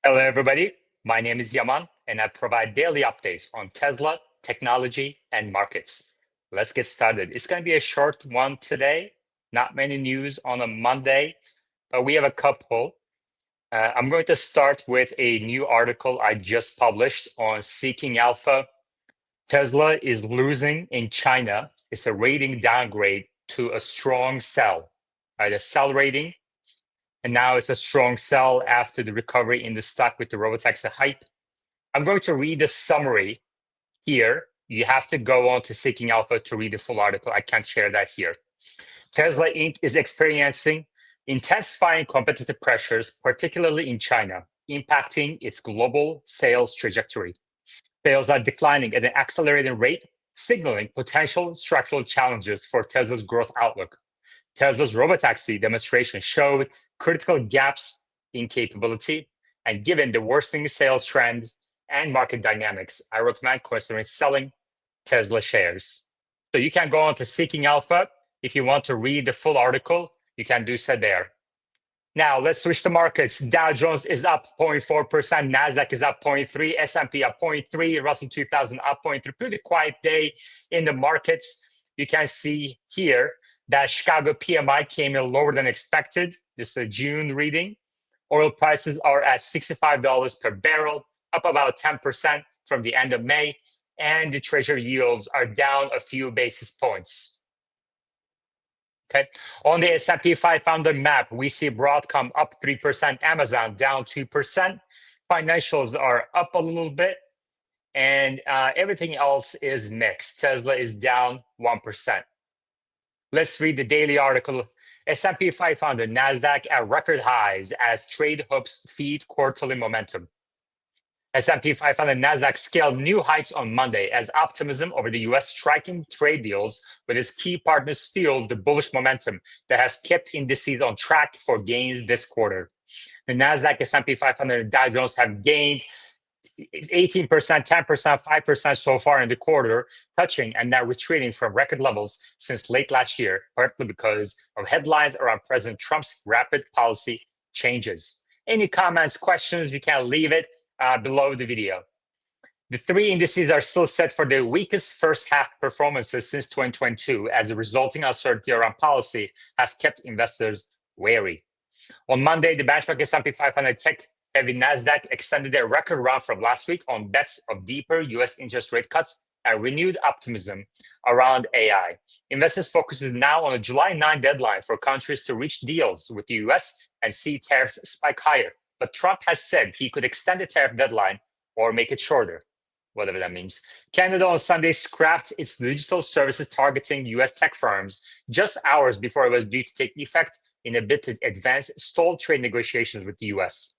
Hello, everybody. My name is Yaman, and I provide daily updates on Tesla, technology, and markets. Let's get started. It's going to be a short one today. Not many news on a Monday, but we have a couple. I'm going to start with a new article I just published on Seeking Alpha. Tesla is losing in China. It's a rating downgrade to a strong sell, right? A sell rating, and now it's a strong sell after the recovery in the stock with the robotaxi hype. I'm going to read the summary here. You have to go on to Seeking Alpha to read the full article. I can't share that here. Tesla Inc. is experiencing intensifying competitive pressures, particularly in China, impacting its global sales trajectory. Sales are declining at an accelerating rate, signaling potential structural challenges for Tesla's growth outlook. Tesla's robotaxi demonstration showed critical gaps in capability, and given the worsening sales trends and market dynamics, I recommend considering selling Tesla shares. So you can go on to Seeking Alpha. If you want to read the full article, you can do so there. Now let's switch to markets. Dow Jones is up 0.4%, Nasdaq is up 0.3%, S&P up 0.3%, Russell 2000 up 0.3%. Pretty quiet day in the markets. You can see here that Chicago PMI came in lower than expected. This is a June reading. Oil prices are at $65 per barrel, up about 10% from the end of May, and the treasury yields are down a few basis points. Okay. On the S&P 500 map, we see Broadcom up 3%, Amazon down 2%. Financials are up a little bit, and everything else is mixed. Tesla is down 1%. Let's read the daily article. S&P 500, Nasdaq at record highs as trade hopes feed quarterly momentum. S&P 500 Nasdaq scaled new heights on Monday as optimism over the U.S. striking trade deals with its key partners fueled the bullish momentum that has kept indices on track for gains this quarter. The Nasdaq, S&P 500, and Dow Jones have gained 18%, 10%, 5% so far in the quarter, touching and now retreating from record levels since late last year, partly because of headlines around President Trump's rapid policy changes. Any comments, questions, you can leave it below the video. The three indices are still set for the weakest first half performances since 2022, as the resulting uncertainty around policy has kept investors wary. On Monday, the benchmark S&P 500 tech-heavy Nasdaq extended their record run from last week on bets of deeper U.S. interest rate cuts and renewed optimism around AI. Investors focus now on the July 9 deadline for countries to reach deals with the U.S. and see tariffs spike higher. But Trump has said he could extend the tariff deadline or make it shorter, whatever that means. Canada on Sunday scrapped its digital services targeting U.S. tech firms just hours before it was due to take effect in a bid to advance stalled trade negotiations with the U.S.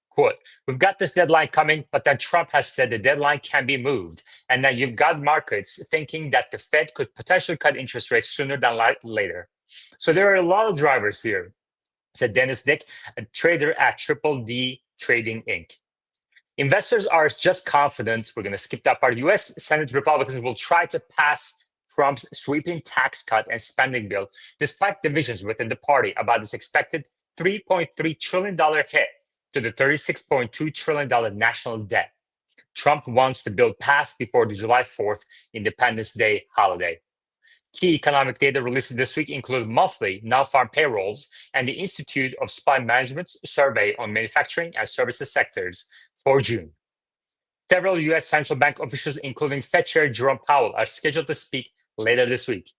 Quote, we've got this deadline coming, but then Trump has said the deadline can be moved. And now you've got markets thinking that the Fed could potentially cut interest rates sooner than later. So there are a lot of drivers here, said Dennis Dick, a trader at Triple D Trading Inc. Investors are just confident, we're going to skip that part, U.S. Senate Republicans will try to pass Trump's sweeping tax cut and spending bill, despite divisions within the party about this expected $3.3 trillion hit to the $36.2 trillion national debt. Trump wants the bill passed before the July 4th Independence Day holiday. Key economic data releases this week include monthly non-farm payrolls and the Institute of Supply Management's survey on manufacturing and services sectors for June. Several U.S. central bank officials, including Fed Chair Jerome Powell, are scheduled to speak later this week.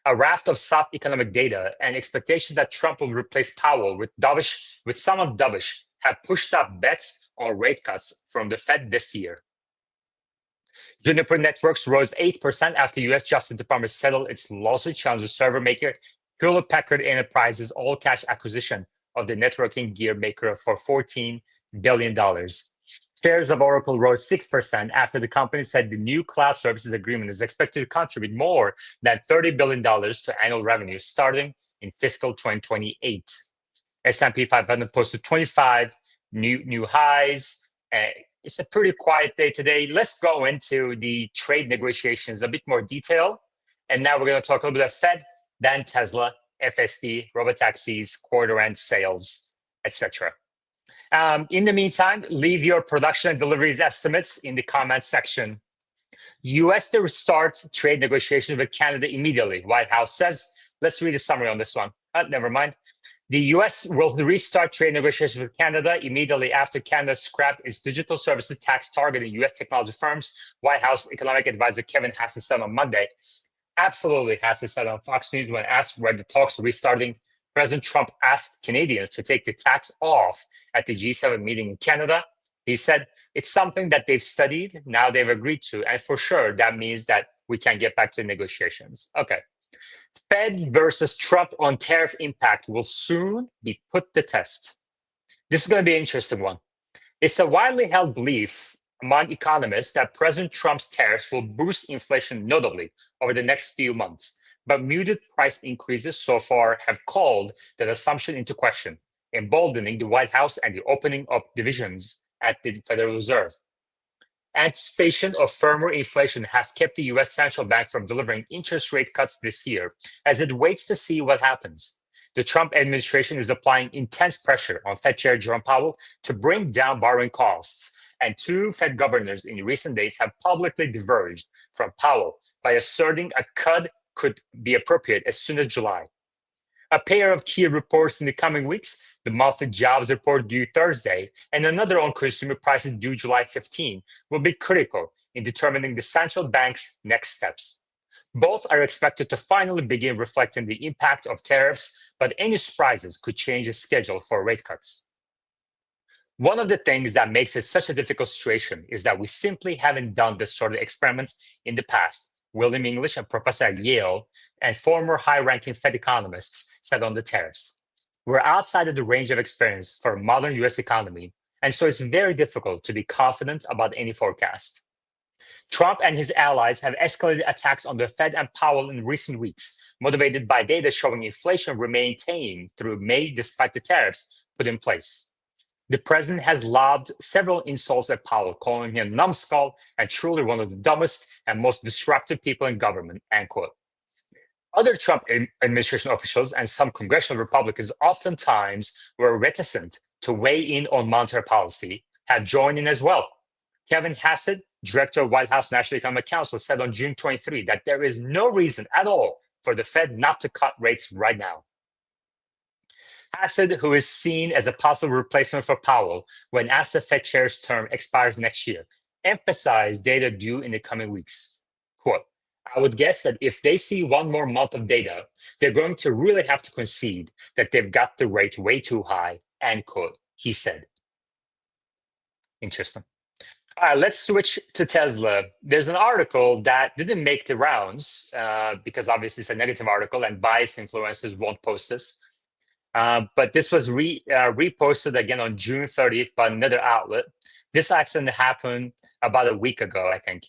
A raft of soft economic data and expectations that Trump will replace Powell with somewhat dovish have pushed up bets on rate cuts from the Fed this year. Juniper Networks rose 8% after U.S. Justice Department settled its lawsuit challenging server maker Hewlett Packard Enterprise's all-cash acquisition of the networking gear maker for $14 billion. Shares of Oracle rose 6% after the company said the new cloud services agreement is expected to contribute more than $30 billion to annual revenue starting in fiscal 2028. S&P 500 posted 25 new highs. It's a pretty quiet day today. Let's go into the trade negotiations a bit more detail. And now we're going to talk a little bit of Fed, then Tesla, FSD, robotaxis, quarter-end sales, etc. In the meantime, leave your production and deliveries estimates in the comments section. U.S. to restart trade negotiations with Canada immediately, White House says. Let's read a summary on this one. Never mind. The U.S. will restart trade negotiations with Canada immediately after Canada scrapped its digital services tax targeting U.S. technology firms, White House economic advisor Kevin Hassett said on Monday. Absolutely, Hassett said on Fox News when asked where the talks are restarting. President Trump asked Canadians to take the tax off at the G7 meeting in Canada. He said, it's something that they've studied, now they've agreed to, and for sure, that means that we can get back to negotiations. Okay. Fed versus Trump on tariff impact will soon be put to test. This is going to be an interesting one. It's a widely held belief among economists that President Trump's tariffs will boost inflation notably over the next few months, but muted price increases so far have called that assumption into question, emboldening the White House and the opening of divisions at the Federal Reserve. Anticipation of firmer inflation has kept the U.S. central bank from delivering interest rate cuts this year as it waits to see what happens. The Trump administration is applying intense pressure on Fed Chair Jerome Powell to bring down borrowing costs, and two Fed governors in recent days have publicly diverged from Powell by asserting a cut could be appropriate as soon as July. A pair of key reports in the coming weeks, the monthly jobs report due Thursday and another on consumer prices due July 15, will be critical in determining the central bank's next steps. Both are expected to finally begin reflecting the impact of tariffs, but any surprises could change the schedule for rate cuts. One of the things that makes it such a difficult situation is that we simply haven't done this sort of experiment in the past, William English, a professor at Yale and former high-ranking Fed economists, said on the tariffs. We're outside of the range of experience for a modern US economy, and so it's very difficult to be confident about any forecast. Trump and his allies have escalated attacks on the Fed and Powell in recent weeks, motivated by data showing inflation remained tame through May despite the tariffs put in place. The president has lobbed several insults at Powell, calling him a numbskull and truly one of the dumbest and most disruptive people in government, end quote. Other Trump administration officials and some congressional Republicans oftentimes were reticent to weigh in on monetary policy, have joined in as well. Kevin Hassett, director of White House National Economic Council, said on June 23 that there is no reason at all for the Fed not to cut rates right now. Hassett, who is seen as a possible replacement for Powell when asked the Fed chair's term expires next year, emphasized data due in the coming weeks. Quote, I would guess that if they see one more month of data, they're going to really have to concede that they've got the rate way too high, end quote, he said. Interesting. All right, let's switch to Tesla. There's an article that didn't make the rounds because obviously it's a negative article and biased influencers won't post this. But this was reposted again on June 30th by another outlet. This accident happened about a week ago, I think.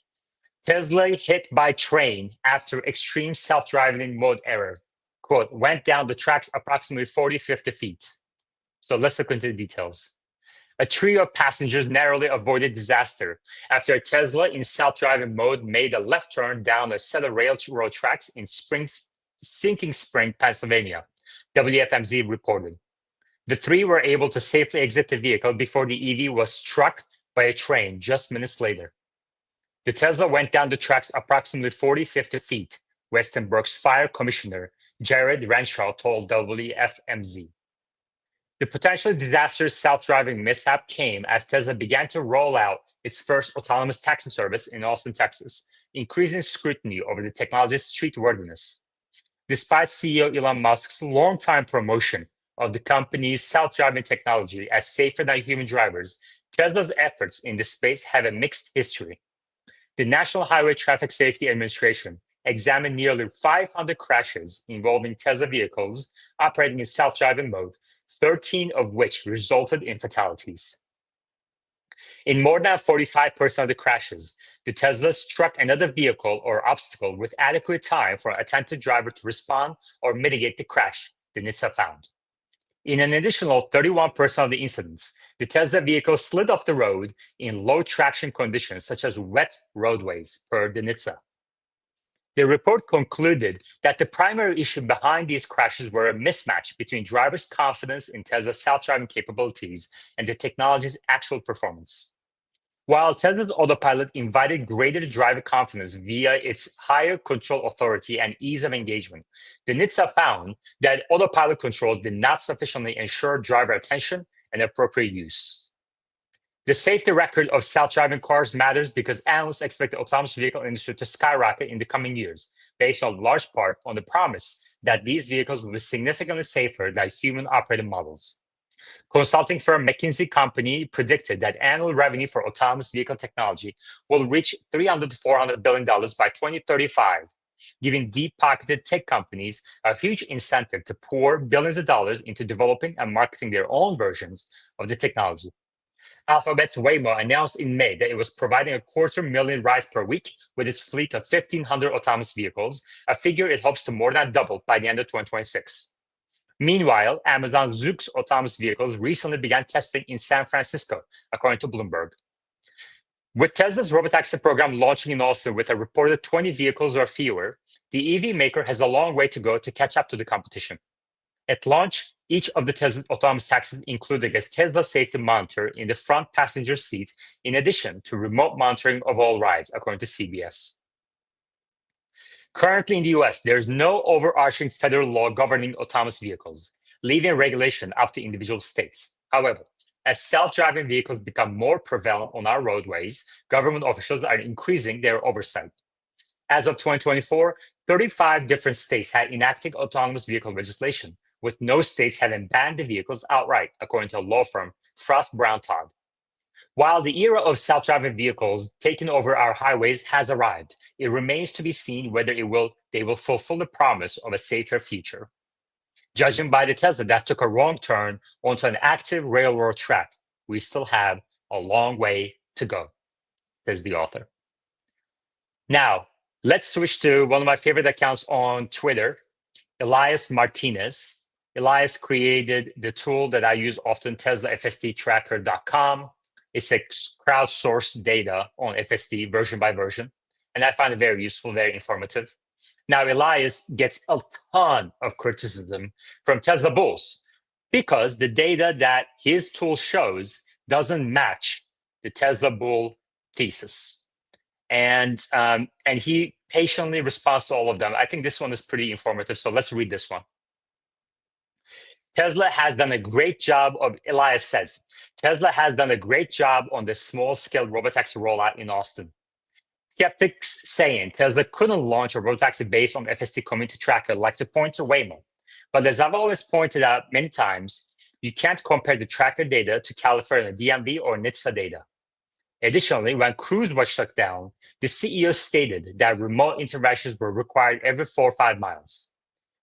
Tesla hit by train after extreme self-driving mode error. Quote, went down the tracks approximately 40-50 feet. So let's look into the details. A trio of passengers narrowly avoided disaster after a Tesla in self-driving mode made a left turn down a set of railroad tracks in Sinking Spring, Pennsylvania, WFMZ reported. The three were able to safely exit the vehicle before the EV was struck by a train just minutes later. The Tesla went down the tracks approximately 40-50 feet, Weston Brook's fire commissioner, Jared Renshaw, told WFMZ. The potentially disastrous self-driving mishap came as Tesla began to roll out its first autonomous taxi service in Austin, Texas, increasing scrutiny over the technology's streetworthiness. Despite CEO Elon Musk's longtime promotion of the company's self-driving technology as safer than human drivers, Tesla's efforts in this space have a mixed history. The National Highway Traffic Safety Administration examined nearly 500 crashes involving Tesla vehicles operating in self-driving mode, 13 of which resulted in fatalities. In more than 45% of the crashes, the Tesla struck another vehicle or obstacle with adequate time for an attentive driver to respond or mitigate the crash, the NHTSA found. In an additional 31% of the incidents, the Tesla vehicle slid off the road in low traction conditions such as wet roadways, per the NHTSA. The report concluded that the primary issue behind these crashes were a mismatch between drivers' confidence in Tesla's self-driving capabilities and the technology's actual performance. While Tesla's autopilot invited greater driver confidence via its higher control authority and ease of engagement, the NHTSA found that autopilot controls did not sufficiently ensure driver attention and appropriate use. The safety record of self-driving cars matters because analysts expect the autonomous vehicle industry to skyrocket in the coming years, based on large part on the promise that these vehicles will be significantly safer than human-operated models. Consulting firm McKinsey Company predicted that annual revenue for autonomous vehicle technology will reach $300 to $400 billion by 2035, giving deep-pocketed tech companies a huge incentive to pour billions of dollars into developing and marketing their own versions of the technology. Alphabet's Waymo announced in May that it was providing 250,000 rides per week with its fleet of 1,500 autonomous vehicles, a figure it hopes to more than double by the end of 2026. Meanwhile, Amazon Zoox autonomous vehicles recently began testing in San Francisco, according to Bloomberg. With Tesla's robotaxi program launching in Austin with a reported 20 vehicles or fewer, the EV maker has a long way to go to catch up to the competition. At launch, each of the Tesla autonomous taxis included a Tesla safety monitor in the front passenger seat, in addition to remote monitoring of all rides, according to CBS. Currently in the US, there is no overarching federal law governing autonomous vehicles, leaving regulation up to individual states. However, as self-driving vehicles become more prevalent on our roadways, government officials are increasing their oversight. As of 2024, 35 different states had enacted autonomous vehicle legislation, with no states having banned the vehicles outright, according to law firm Frost Brown Todd. While the era of self-driving vehicles taking over our highways has arrived, it remains to be seen whether they will fulfill the promise of a safer future. Judging by the Tesla that took a wrong turn onto an active railroad track, we still have a long way to go, says the author. Now, let's switch to one of my favorite accounts on Twitter, Elias Martinez. Elias created the tool that I use often, TeslaFSDTracker.com. It's a crowdsourced data on FSD version by version, and I find it very useful, very informative. Now, Elias gets a ton of criticism from Tesla bulls because the data that his tool shows doesn't match the Tesla bull thesis. And he patiently responds to all of them. I think this one is pretty informative, so let's read this one. Tesla has done a great job of, Elias says, Tesla has done a great job on the small-scale robotaxi rollout in Austin. Skeptics saying Tesla couldn't launch a robotaxi based on FSD community tracker like to point to Waymo. But as I've always pointed out many times, you can't compare the tracker data to California DMV or NHTSA data. Additionally, when Cruise was shut down, the CEO stated that remote interactions were required every 4 or 5 miles.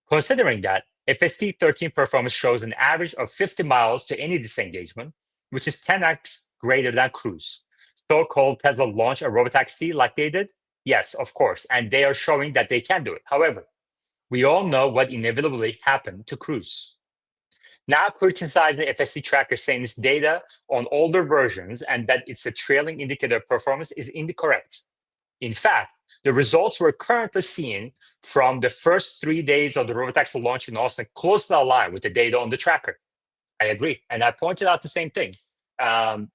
Considering that, FSD 13 performance shows an average of 50 miles to any disengagement, which is 10x greater than Cruise. So-called Tesla launch a robotaxi like they did? Yes, of course, and they are showing that they can do it. However, we all know what inevitably happened to Cruise. Now criticizing the FSD tracker saying its data on older versions and that it's a trailing indicator of performance is incorrect. In fact, the results we're currently seeing from the first 3 days of the robotaxi launch in Austin closely align with the data on the tracker. I agree, and I pointed out the same thing a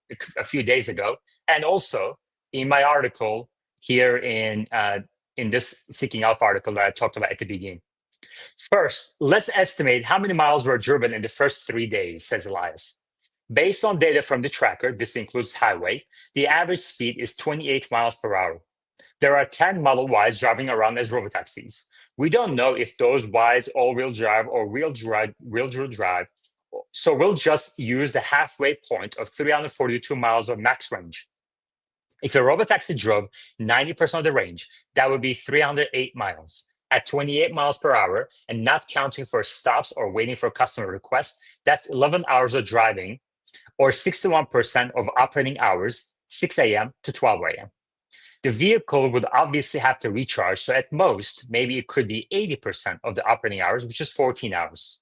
few days ago, and also in my article here in this Seeking Alpha article that I talked about at the beginning. First, let's estimate how many miles were driven in the first 3 days, says Elias. Based on data from the tracker, this includes highway, the average speed is 28 miles per hour. There are 10 Model Ys driving around as robotaxis. We don't know if those Ys all-wheel drive or wheel-drive drive, so we'll just use the halfway point of 342 miles of max range. If a robotaxi drove 90% of the range, that would be 308 miles. At 28 miles per hour, and not counting for stops or waiting for customer requests, that's 11 hours of driving, or 61% of operating hours, 6 a.m. to 12 a.m. The vehicle would obviously have to recharge, so at most, maybe it could be 80% of the operating hours, which is 14 hours.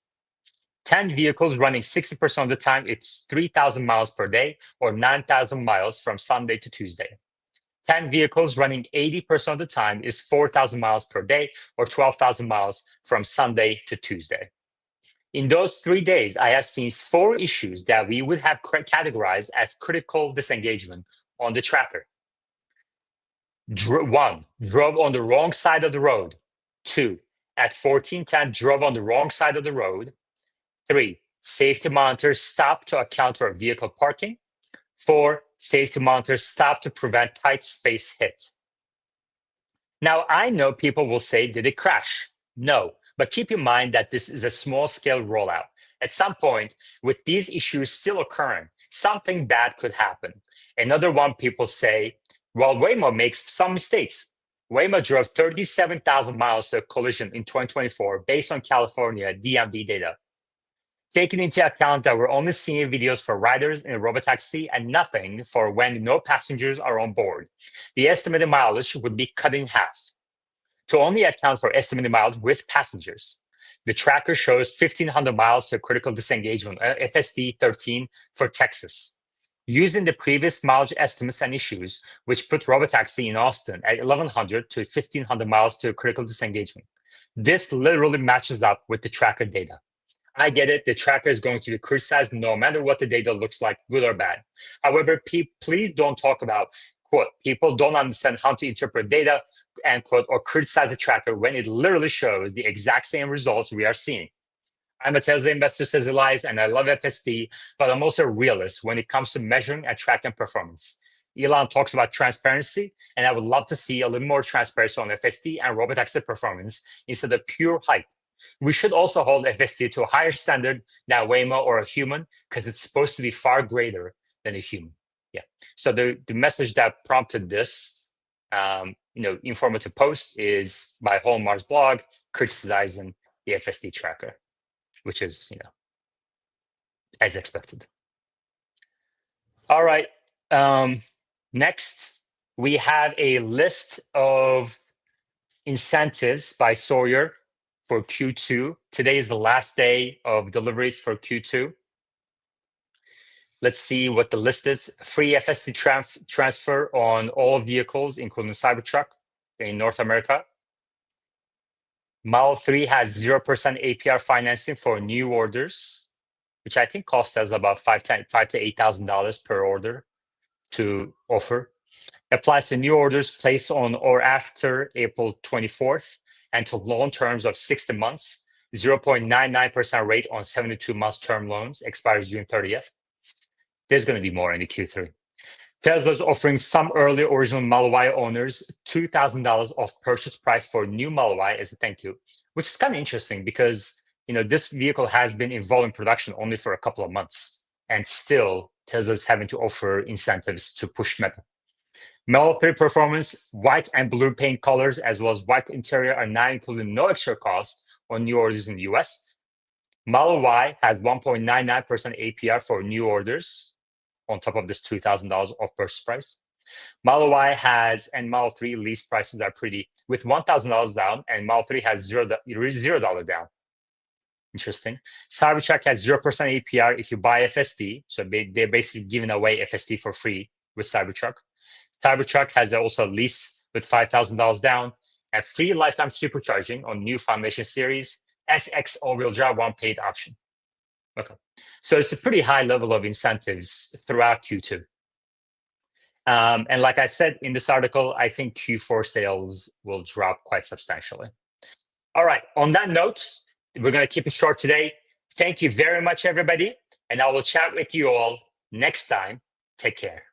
10 vehicles running 60% of the time, it's 3,000 miles per day, or 9,000 miles from Sunday to Tuesday. 10 vehicles running 80% of the time is 4,000 miles per day or 12,000 miles from Sunday to Tuesday. In those 3 days, I have seen 4 issues that we would have categorized as critical disengagement on the tracker. 1, drove on the wrong side of the road. 2, at 1410, drove on the wrong side of the road. 3, safety monitor stopped to account for vehicle parking. 4, safety monitor stopped to prevent tight space hit. Now, I know people will say, did it crash? No, but keep in mind that this is a small scale rollout. At some point, with these issues still occurring, something bad could happen. Another one, people say, well, Waymo makes some mistakes. Waymo drove 37,000 miles to a collision in 2024 based on California DMV data. Taking into account that we're only seeing videos for riders in a robotaxi and nothing for when no passengers are on board, the estimated mileage would be cut in half to only account for estimated miles with passengers. The tracker shows 1,500 miles to critical disengagement, FSD 13 for Texas. Using the previous mileage estimates and issues, which put robotaxi in Austin at 1,100 to 1,500 miles to critical disengagement. This literally matches up with the tracker data. I get it. The tracker is going to be criticized no matter what the data looks like, good or bad. However, please don't talk about, quote, people don't understand how to interpret data, end quote, or criticize the tracker when it literally shows the exact same results we are seeing. I'm a Tesla investor, says Elias, and I love FSD, but I'm also a realist when it comes to measuring and tracking performance. Elon talks about transparency, and I would love to see a little more transparency on FSD and robotaxi performance instead of pure hype. We should also hold FSD to a higher standard than Waymo or a human, because it's supposed to be far greater than a human. Yeah. So the message that prompted this, informative post is by Hallmark's blog criticizing the FSD tracker, which is, as expected. All right. Next, we have a list of incentives by Sawyer for Q2. Today is the last day of deliveries for Q2. Let's see what the list is. Free FSD transfer on all vehicles, including Cybertruck in North America. Model 3 has 0% APR financing for new orders, which I think costs us about $5,000 to $8,000 per order to offer. Applies to new orders placed on or after April 24th and to loan terms of 60 months, 0.99% rate on 72 months term loans, expires June 30th. There's going to be more in the Q3. Tesla's offering some early original Model Y owners $2,000 off purchase price for new Model Y as a thank you, which is kind of interesting because this vehicle has been involved in production only for a couple of months, and still Tesla's having to offer incentives to push metal. Model 3 performance, white and blue paint colors, as well as white interior are now included no extra cost on new orders in the US. Model Y has 1.99% APR for new orders on top of this $2,000 off purchase price. Model Y has, and Model 3 lease prices are pretty, with $1,000 down, and Model 3 has $0 down. Interesting. Cybertruck has 0% APR if you buy FSD. So they're basically giving away FSD for free with Cybertruck. Cybertruck has also a lease with $5,000 down and free lifetime supercharging on new Foundation Series, SX all-wheel drive one paid option. Okay. So it's a pretty high level of incentives throughout Q2. And like I said in this article, I think Q4 sales will drop quite substantially. All right. On that note, we're going to keep it short today. Thank you very much, everybody. And I will chat with you all next time. Take care.